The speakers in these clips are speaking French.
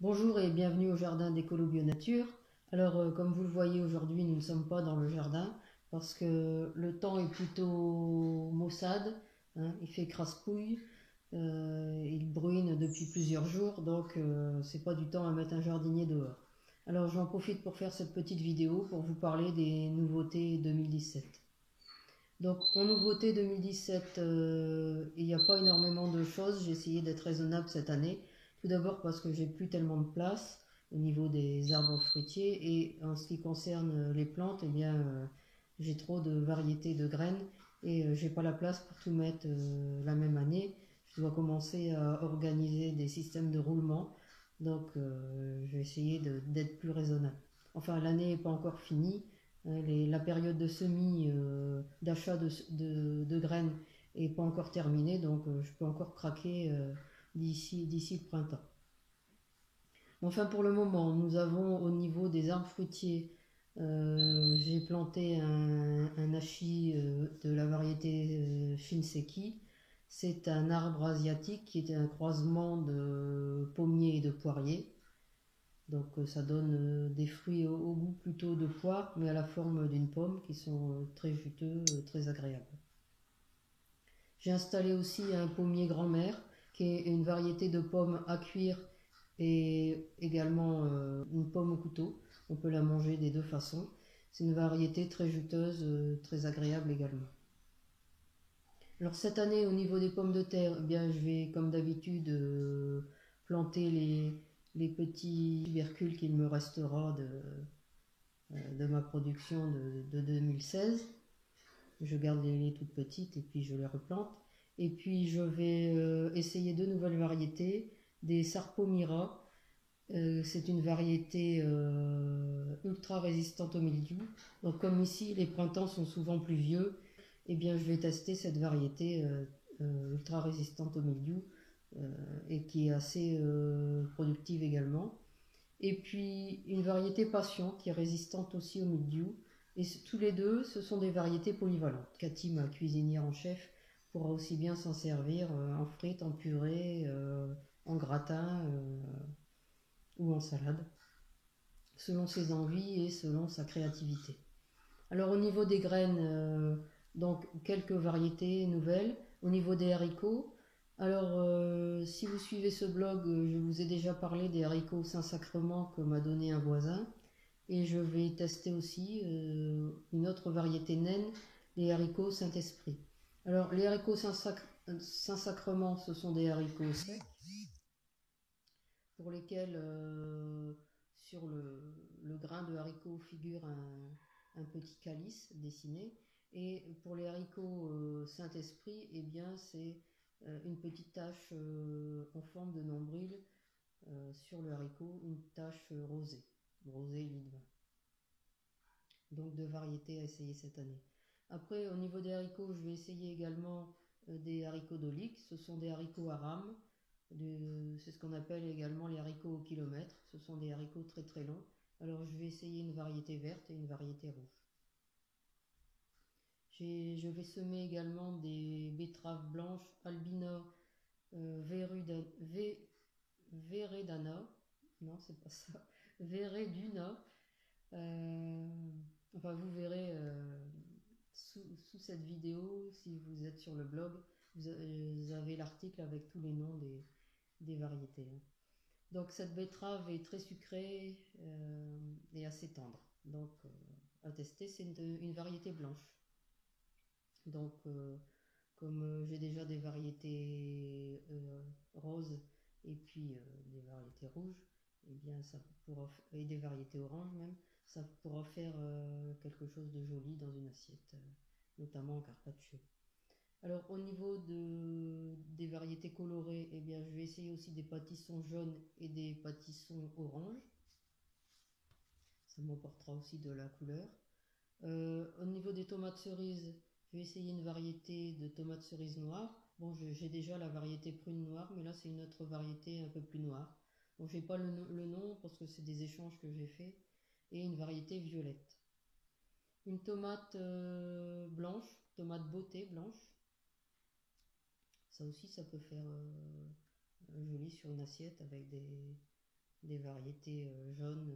Bonjour et bienvenue au jardin d'Écolo Bio Nature. Alors, comme vous le voyez aujourd'hui, nous ne sommes pas dans le jardin parce que le temps est plutôt maussade, hein, il fait crasse-pouille, il bruine depuis plusieurs jours, donc c'est pas du temps à mettre un jardinier dehors. Alors, j'en profite pour faire cette petite vidéo pour vous parler des nouveautés 2017. Donc, en nouveauté 2017, il n'y a pas énormément de choses. J'ai essayé d'être raisonnable cette année. Tout d'abord parce que j'ai plus tellement de place au niveau des arbres fruitiers. Et en ce qui concerne les plantes, eh bien, j'ai trop de variétés de graines et j'ai pas la place pour tout mettre la même année. Je dois commencer à organiser des systèmes de roulement. Donc, je vais essayer d'être plus raisonnable. Enfin, l'année n'est pas encore finie. La période de semis, d'achat de graines n'est pas encore terminée, donc je peux encore craquer d'ici le printemps. Enfin, pour le moment, nous avons au niveau des arbres fruitiers, j'ai planté un hachis de la variété Shinseki. C'est un arbre asiatique qui est un croisement de pommier et de poirier. Donc ça donne des fruits au goût plutôt de poire, mais à la forme d'une pomme, qui sont très juteux, très agréables. J'ai installé aussi un pommier grand-mère, qui est une variété de pommes à cuire et également une pomme au couteau. On peut la manger des deux façons. C'est une variété très juteuse, très agréable également. Alors cette année, au niveau des pommes de terre, eh bien, je vais comme d'habitude planter les petits tubercules qu'il me restera de ma production de 2016. Je garde les toutes petites et puis je les replante. Et puis je vais essayer de nouvelles variétés, des Sarpomira. C'est une variété ultra résistante au mildiou. Donc comme ici les printemps sont souvent pluvieux, eh bien je vais tester cette variété ultra résistante au mildiou et qui est assez productive également. Et puis une variété Passion qui est résistante aussi au mildiou. Et tous les deux, ce sont des variétés polyvalentes. Cathy, ma cuisinière en chef, pourra aussi bien s'en servir en frites, en purée, en gratin ou en salade, selon ses envies et selon sa créativité. Alors au niveau des graines, donc quelques variétés nouvelles. Au niveau des haricots, alors si vous suivez ce blog, je vous ai déjà parlé des haricots Saint-Sacrement que m'a donné un voisin. Et je vais tester aussi une autre variété naine, les haricots Saint-Esprit. Alors les haricots Saint-Sacrement, ce sont des haricots secs pour lesquels sur le grain de haricot figure un petit calice dessiné. Et pour les haricots Saint-Esprit, eh bien c'est une petite tache en forme de nombril sur le haricot, une tache rosée, rosée lit de vin. Donc de variétés à essayer cette année. Après, au niveau des haricots, je vais essayer également des haricots d'olique. Ce sont des haricots à rames. C'est ce qu'on appelle également les haricots au kilomètre. Ce sont des haricots très très longs. Alors je vais essayer une variété verte et une variété rouge. Je vais semer également des betteraves blanches Albina Veredana. Non, c'est pas ça. Vereduna. Euh, enfin, vous verrez sous cette vidéo, si vous êtes sur le blog, vous avez l'article avec tous les noms des variétés. Donc cette betterave est très sucrée et assez tendre. Donc à tester, c'est une variété blanche. Donc comme j'ai déjà des variétés roses et puis des variétés rouges, et bien ça pourra, et des variétés oranges même, ça pourra faire quelque chose de joli dans une assiette, notamment en carpaccio. Alors au niveau des variétés colorées, eh bien, je vais essayer aussi des pâtissons jaunes et des pâtissons oranges. Ça m'apportera aussi de la couleur. Au niveau des tomates cerises, je vais essayer une variété de tomates cerises noires. Bon, j'ai déjà la variété prune noire, mais là c'est une autre variété un peu plus noire. Bon, je n'ai pas le nom parce que c'est des échanges que j'ai fait. Et une variété violette. Une tomate blanche, tomate beauté blanche. Ça aussi, ça peut faire joli sur une assiette avec des variétés jaunes,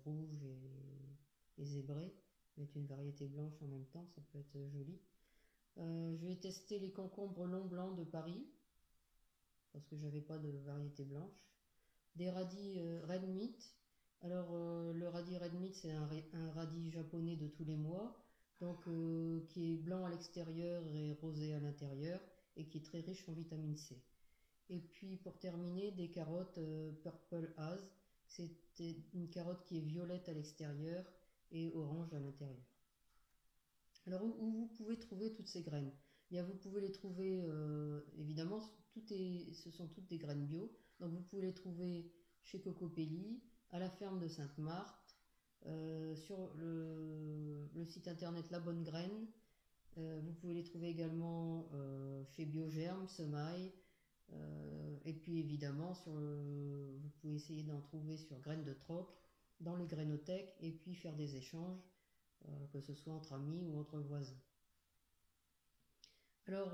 rouges et zébrées, mais une variété blanche en même temps, ça peut être joli. Je vais tester les concombres long blanc de Paris, parce que j'avais pas de variété blanche. Des radis red meat. Alors le radis red meat, c'est un radis japonais de tous les mois, donc qui est blanc à l'extérieur et rosé à l'intérieur, et qui est très riche en vitamine C. Et puis pour terminer, des carottes Purple Haze. C'est une carotte qui est violette à l'extérieur et orange à l'intérieur. Alors où vous pouvez trouver toutes ces graines? Bien, vous pouvez les trouver, évidemment, ce sont toutes des graines bio. Donc vous pouvez les trouver chez Cocopelli, à la ferme de Sainte-Marthe, sur le site internet La Bonne Graine. Vous pouvez les trouver également chez Biogerme, Semaille. Et puis évidemment, vous pouvez essayer d'en trouver sur Graines de Troc, dans les grainothèques, et puis faire des échanges, que ce soit entre amis ou entre voisins. Alors,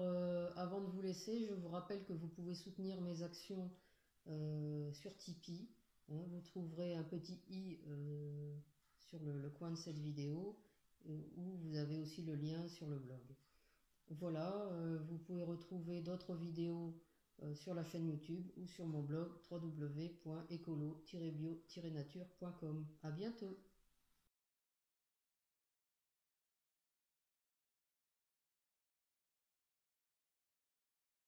avant de vous laisser, je vous rappelle que vous pouvez soutenir mes actions sur Tipeee. Hein. Vous trouverez un petit i sur le coin de cette vidéo, où vous avez aussi le lien sur le blog. Voilà, vous pouvez retrouver d'autres vidéos sur la chaîne YouTube ou sur mon blog www.écolo-bio-nature.com. À bientôt!